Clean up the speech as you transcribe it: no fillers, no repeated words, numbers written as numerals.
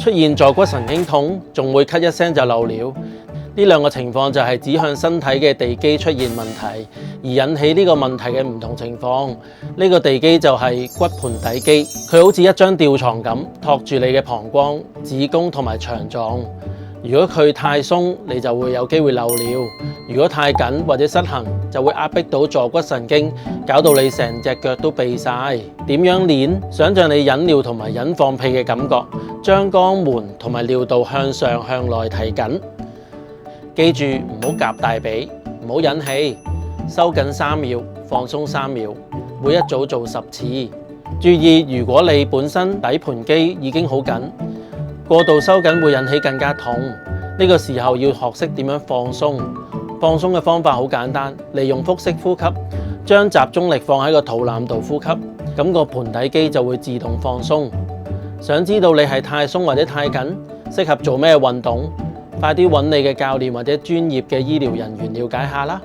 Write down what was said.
出現坐骨神經痛，仲會咳一聲就漏尿。呢兩個情況就係指向身體嘅地基出現問題，而引起呢個問題嘅唔同情況。呢個地基就係骨盆底肌，佢好似一張吊床咁，托住你嘅膀胱、子宮同埋腸臟。如果佢太鬆，你就會有機會漏尿；如果太緊或者失衡，就會壓迫到坐骨神經，搞到你成隻腳都痹晒。點樣練？想像你忍尿同埋忍放屁嘅感覺，將肛門同埋尿道向上向內提緊。記住唔好夾大髀，唔好忍氣，收緊3秒，放鬆3秒，每一組做10次。注意，如果你本身底盤肌已經好緊，過度收緊會引起更加痛。呢個時候要學識點樣放鬆。放鬆嘅方法好簡單，利用腹式呼吸，將集中力放喺個肚腩度呼吸，咁個盆底肌就會自動放鬆。想知道你係太鬆或者太緊，適合做咩運動？快啲揾你嘅教練或者專業嘅醫療人員了解下啦。